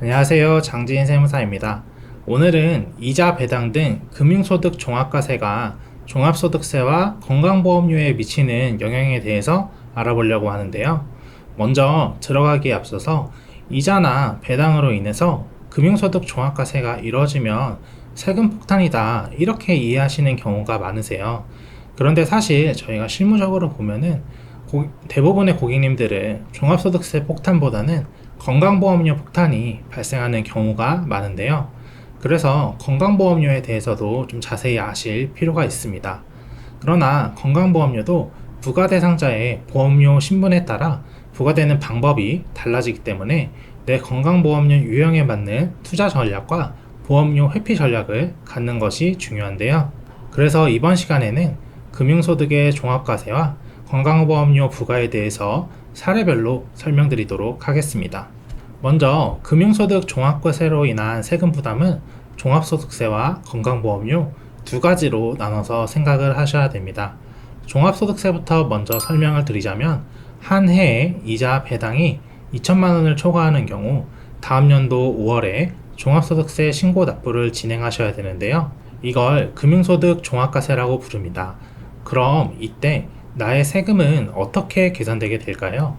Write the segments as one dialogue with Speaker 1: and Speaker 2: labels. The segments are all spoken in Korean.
Speaker 1: 안녕하세요. 장지인 세무사입니다. 오늘은 이자 배당 등 금융소득 종합과세가 종합소득세와 건강보험료에 미치는 영향에 대해서 알아보려고 하는데요. 먼저 들어가기에 앞서서 이자나 배당으로 인해서 금융소득 종합과세가 이루어지면 세금 폭탄이다 이렇게 이해하시는 경우가 많으세요. 그런데 사실 저희가 실무적으로 보면은 대부분의 고객님들은 종합소득세 폭탄보다는 건강보험료 폭탄이 발생하는 경우가 많은데요. 그래서 건강보험료에 대해서도 좀 자세히 아실 필요가 있습니다. 그러나 건강보험료도 부가대상자의 보험료 신분에 따라 부과되는 방법이 달라지기 때문에 내 건강보험료 유형에 맞는 투자 전략과 보험료 회피 전략을 갖는 것이 중요한데요. 그래서 이번 시간에는 금융소득의 종합과세와 건강보험료 부과에 대해서 사례별로 설명드리도록 하겠습니다. 먼저 금융소득 종합과세로 인한 세금 부담은 종합소득세와 건강보험료 두 가지로 나눠서 생각을 하셔야 됩니다. 종합소득세부터 먼저 설명을 드리자면 한 해에 이자 배당이 2천만 원을 초과하는 경우 다음 연도 5월에 종합소득세 신고 납부를 진행하셔야 되는데요. 이걸 금융소득 종합과세라고 부릅니다. 그럼 이때 나의 세금은 어떻게 계산되게 될까요?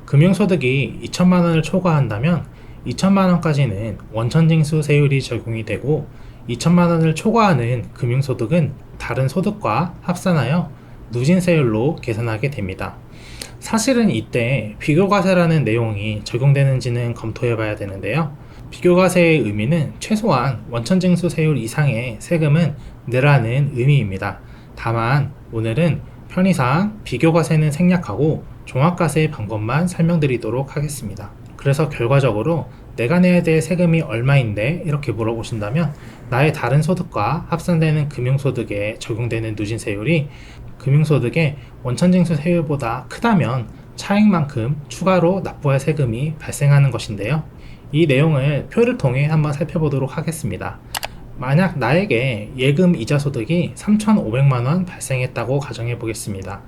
Speaker 1: 금융소득이 2천만 원을 초과한다면 2천만 원까지는 원천징수 세율이 적용이 되고 2천만 원을 초과하는 금융소득은 다른 소득과 합산하여 누진세율로 계산하게 됩니다. 사실은 이때 비교과세라는 내용이 적용되는지는 검토해 봐야 되는데요. 비교과세의 의미는 최소한 원천징수 세율 이상의 세금은 내라는 의미입니다. 다만 오늘은 편의상 비교과세는 생략하고 종합과세의 방법만 설명드리도록 하겠습니다. 그래서 결과적으로 내가 내야 될 세금이 얼마인데 이렇게 물어보신다면 나의 다른 소득과 합산되는 금융소득에 적용되는 누진세율이 금융소득의 원천징수 세율보다 크다면 차액만큼 추가로 납부할 세금이 발생하는 것인데요. 이 내용을 표를 통해 한번 살펴보도록 하겠습니다. 만약 나에게 예금 이자 소득이 3,500만원 발생했다고 가정해 보겠습니다.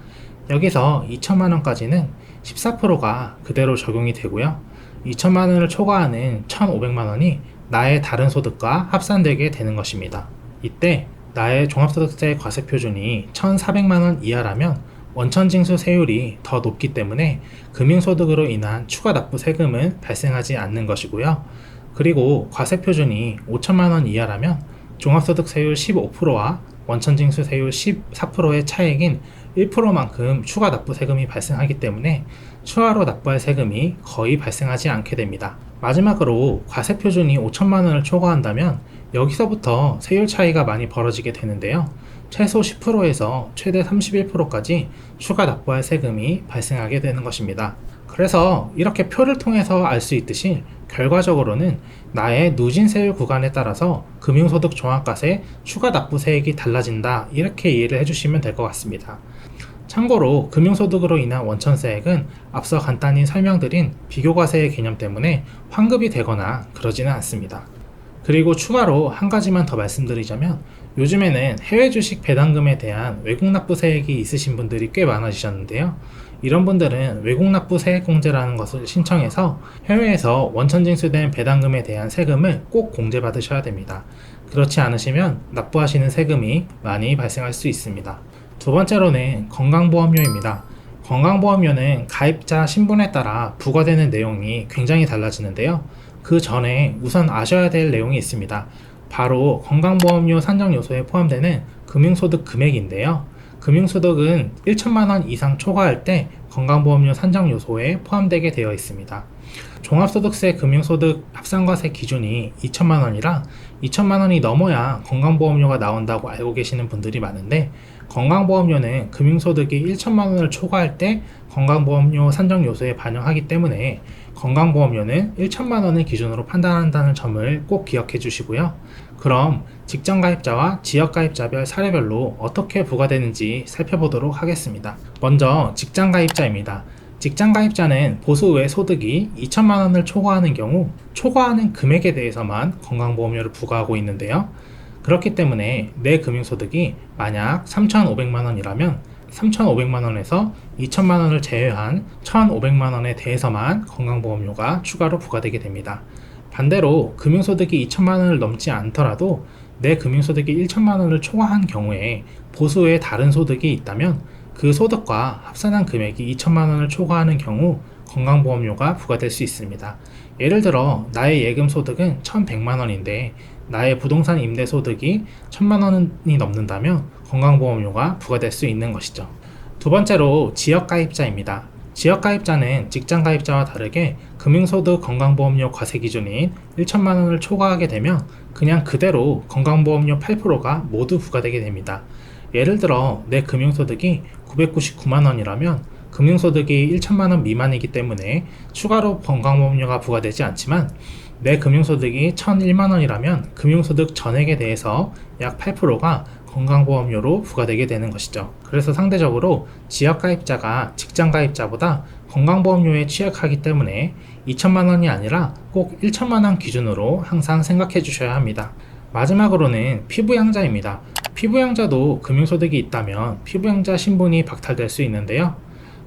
Speaker 1: 여기서 2천만원까지는 14%가 그대로 적용이 되고요. 2천만원을 초과하는 1,500만원이 나의 다른 소득과 합산되게 되는 것입니다. 이때 나의 종합소득세 과세표준이 1,400만원 이하라면 원천징수 세율이 더 높기 때문에 금융소득으로 인한 추가 납부 세금은 발생하지 않는 것이고요. 그리고 과세표준이 5천만원 이하라면 종합소득세율 15%와 원천징수세율 14%의 차액인 1%만큼 추가 납부 세금이 발생하기 때문에 추가로 납부할 세금이 거의 발생하지 않게 됩니다. 마지막으로 과세표준이 5천만원을 초과한다면 여기서부터 세율 차이가 많이 벌어지게 되는데요. 최소 10%에서 최대 31%까지 추가 납부할 세금이 발생하게 되는 것입니다. 그래서 이렇게 표를 통해서 알 수 있듯이 결과적으로는 나의 누진세율 구간에 따라서 금융소득 종합과세 추가 납부세액이 달라진다 이렇게 이해를 해주시면 될 것 같습니다. 참고로 금융소득으로 인한 원천세액은 앞서 간단히 설명드린 비교과세의 개념 때문에 환급이 되거나 그러지는 않습니다. 그리고 추가로 한 가지만 더 말씀드리자면 요즘에는 해외 주식 배당금에 대한 외국 납부 세액이 있으신 분들이 꽤 많아지셨는데요. 이런 분들은 외국 납부 세액 공제라는 것을 신청해서 해외에서 원천 징수된 배당금에 대한 세금을 꼭 공제받으셔야 됩니다. 그렇지 않으시면 납부하시는 세금이 많이 발생할 수 있습니다. 두 번째로는 건강보험료입니다. 건강보험료는 가입자 신분에 따라 부과되는 내용이 굉장히 달라지는데요. 그 전에 우선 아셔야 될 내용이 있습니다. 바로 건강보험료 산정 요소에 포함되는 금융소득 금액인데요. 금융소득은 1천만원 이상 초과할 때 건강보험료 산정 요소에 포함되게 되어 있습니다. 종합소득세 금융소득 합산과세 기준이 2천만원이라 2천만원이 넘어야 건강보험료가 나온다고 알고 계시는 분들이 많은데 건강보험료는 금융소득이 1천만원을 초과할 때 건강보험료 산정 요소에 반영하기 때문에 건강보험료는 1천만원을 기준으로 판단한다는 점을 꼭 기억해 주시고요. 그럼 직전가입자와 지역가입자별 사례별로 어떻게 부과되는지 살펴보도록 하겠습니다. 먼저 직장가입자입니다. 직장가입자는 보수 외 소득이 2천만원을 초과하는 경우 초과하는 금액에 대해서만 건강보험료를 부과하고 있는데요. 그렇기 때문에 내 금융소득이 만약 3,500만원이라면 3,500만원에서 2천만원을 제외한 1,500만원에 대해서만 건강보험료가 추가로 부과되게 됩니다. 반대로 금융소득이 2천만 원을 넘지 않더라도 내 금융소득이 1천만 원을 초과한 경우에 보수의 다른 소득이 있다면 그 소득과 합산한 금액이 2천만 원을 초과하는 경우 건강보험료가 부과될 수 있습니다. 예를 들어 나의 예금 소득은 1,100만 원인데 나의 부동산 임대 소득이 1,000만 원이 넘는다면 건강보험료가 부과될 수 있는 것이죠. 두 번째로 지역가입자입니다. 지역가입자는 직장가입자와 다르게 금융소득 건강보험료 과세 기준인 1천만 원을 초과하게 되면 그냥 그대로 건강보험료 8%가 모두 부과되게 됩니다. 예를 들어 내 금융소득이 999만 원이라면 금융소득이 1천만 원 미만이기 때문에 추가로 건강보험료가 부과되지 않지만 내 금융소득이 1,001만 원이라면 금융소득 전액에 대해서 약 8%가 건강보험료로 부과되게 되는 것이죠. 그래서 상대적으로 지역가입자가 직장가입자보다 건강보험료에 취약하기 때문에 2천만 원이 아니라 꼭 1천만 원 기준으로 항상 생각해 주셔야 합니다. 마지막으로는 피부양자입니다. 피부양자도 금융소득이 있다면 피부양자 신분이 박탈될 수 있는데요.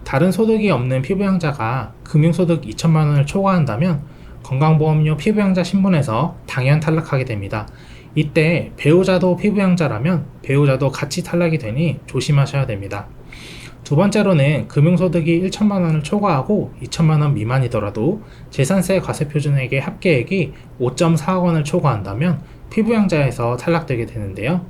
Speaker 1: 다른 소득이 없는 피부양자가 금융소득 2천만 원을 초과한다면 건강보험료 피부양자 신분에서 당연 탈락하게 됩니다. 이때 배우자도 피부양자라면 배우자도 같이 탈락이 되니 조심하셔야 됩니다. 두 번째로는 금융소득이 1천만 원을 초과하고 2천만 원 미만이더라도 재산세 과세표준액의 합계액이 5.4억 원을 초과한다면 피부양자에서 탈락되게 되는데요.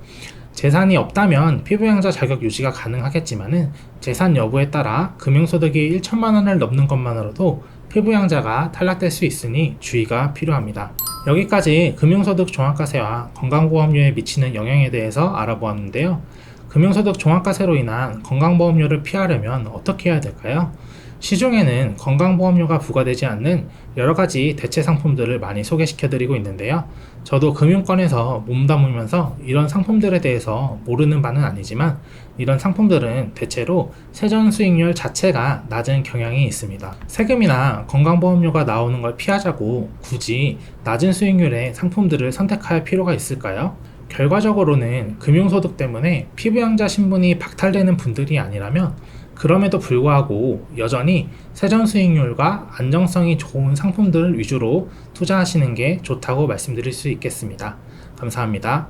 Speaker 1: 재산이 없다면 피부양자 자격 유지가 가능하겠지만은 재산 여부에 따라 금융소득이 1천만 원을 넘는 것만으로도 피부양자가 탈락될 수 있으니 주의가 필요합니다. 여기까지 금융소득 종합과세와 건강보험료에 미치는 영향에 대해서 알아보았는데요. 금융소득 종합과세로 인한 건강보험료를 피하려면 어떻게 해야 될까요? 시중에는 건강보험료가 부과되지 않는 여러가지 대체 상품들을 많이 소개시켜드리고 있는데요. 저도 금융권에서 몸담으면서 이런 상품들에 대해서 모르는 바는 아니지만 이런 상품들은 대체로 세전 수익률 자체가 낮은 경향이 있습니다. 세금이나 건강보험료가 나오는 걸 피하자고 굳이 낮은 수익률의 상품들을 선택할 필요가 있을까요? 결과적으로는 금융소득 때문에 피부양자 신분이 박탈되는 분들이 아니라면 그럼에도 불구하고 여전히 세전 수익률과 안정성이 좋은 상품들 위주로 투자하시는 게 좋다고 말씀드릴 수 있겠습니다. 감사합니다.